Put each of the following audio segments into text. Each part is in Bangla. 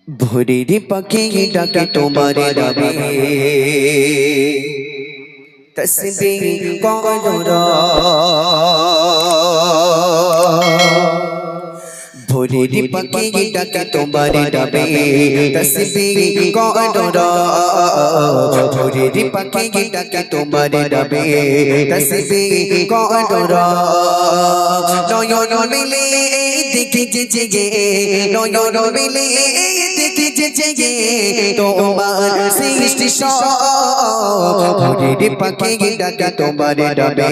ভোরের পাখি ডাকে তোমার নামে, তসবিহ করো রাত। ভোরের পাখি ডাকে তোমার নামে, তসবিহ করো রাত। ভোরের পাখি ডাকে তোমার নামে, তসবিহ করো রাত। নয়ন মিলে দেখি যে নয়ন মিলে দেখি তোমার সৃষ্টি সব। ভোরের পাখি ডাকে তোমার নামে,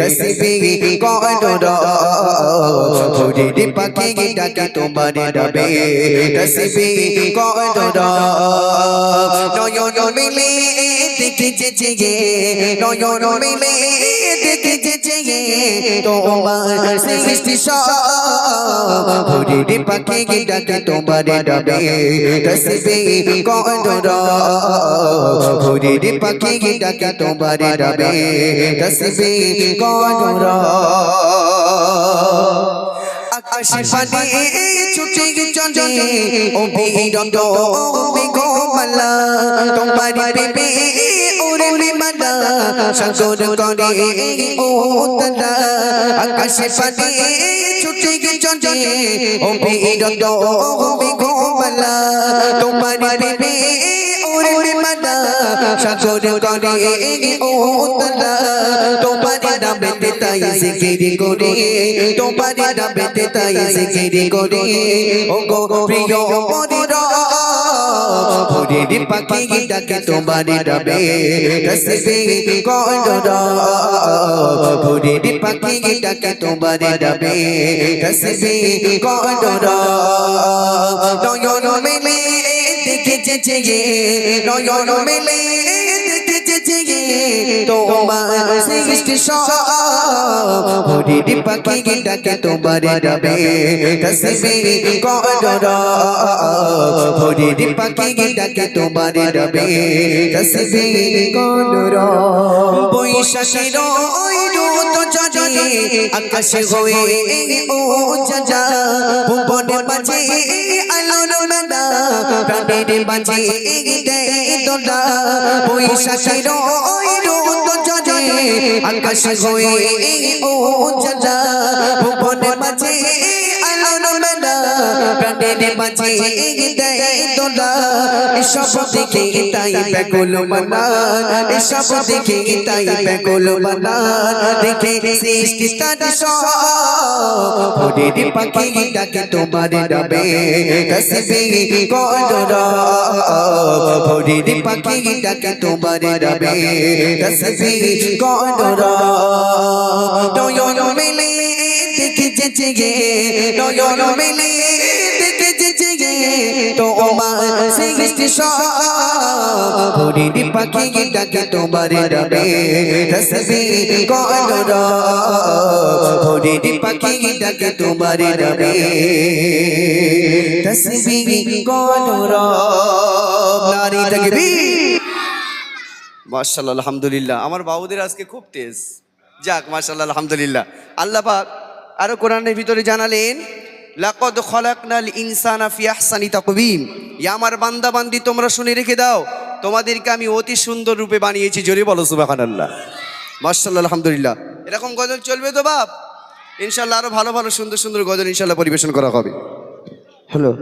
তসবিহ করো রাত। ভোরের পাখি ডাকে তোমার নামে, তসবিহ করো রাত। নয়ন মিলে দেখি যে নয়ন মিলে দেখি তোমার সৃষ্টি সব। ভোরের পাখি ডাকে তোমার নামে, তসবিহ করো রাত। ভোরের পাখি ডাকে তোমার নামে, তসবিহ করো রাত। আকাশে পানে ছুটে চলে অবিরত মেঘমালা, তোমার প্রেমে ওরে বিমালা সাগর করে উতলা। আকাশে পানে ছুটে চলে অবিরত মেঘমালা, তোমার প্রেমে ওরে বিমালা সাগর করে উতলা। তোমার নামে তাই জিকির করে, তোমার নামে তাই জিকির করে ও গো প্রিয় মদিরা। ভোরের পাখি ডাকে তোমার নামে, তসবিহ করো রাত। ভোরের পাখি ডাকে তোমার নামে, তসবিহ করো রাত। নয়ন মিলে দেখি যে নয়ন মিলে দেখি তোমার সৃষ্টি সব। ভোরের পাখি ডাকে তোমার নামে, তসবিহ করো রাত। ভোরের পাখি ডাকে তোমার নামে, তসবিহ করো রাত। বৈশাখের ওই রোদ ঝরে আকাশে হয়ে ও জাজা, ভুবনে বাজে আলোর মেলা প্রাণের বাজে দেয় দোলা। বৈশাখের ওই রোদ ঝরে আকাশে হয়ে ও জাজা, ভুবনে বাজে আলোর মেলা প্রাণের বাজে দেয় দোলা। এসব দেখে তাই ব্যাকুল মনা, এসব দেখে তাই ব্যাকুল মনা, দেখে সৃষ্টি তার সব। ভোরের পাখি ডাকে তোমার নামে, তসবিহ করো রাত। ভোরের পাখি ডাকে তোমার নামে, তসবিহ করো রাত। নয়ন মিলে দেখি যে নয়ন মিলে দেখি তোমার সৃষ্টি সব। ভোরের পাখি ডাকে তোমার নামে, তসবিহ করো রাত। ভোরের পাখি ডাকে তোমার নামে, তসবিহ করো রাত। নারী তাকবীর। মাশাআল্লাহ, আলহামদুলিল্লাহ। আমার বাবুদের আজকে খুব তেজ। যাক, মাশাআল্লাহ, আলহামদুলিল্লাহ। আল্লাহ পাক আরো কোরআনের ভিতরে জানালেন, লাকাদ খলাকনাল ইনসানা ফি আহসানি তাকওয়িম। ইয়া আমার বান্দা বান্দি, তোমরা শুনে রেখে দাও, তোমাদেরকে আমি অতি সুন্দর রূপে বানিয়েছি। জোরে বলো সুবহানাল্লাহ। মাশাআল্লাহ, আলহামদুলিল্লাহ। এরকম গজল চলবে তো বাপ? ইনশাআল্লাহ আরো ভালো ভালো সুন্দর সুন্দর গজল ইনশাআল্লাহ পরিবেশন করা হবে। হ্যালো।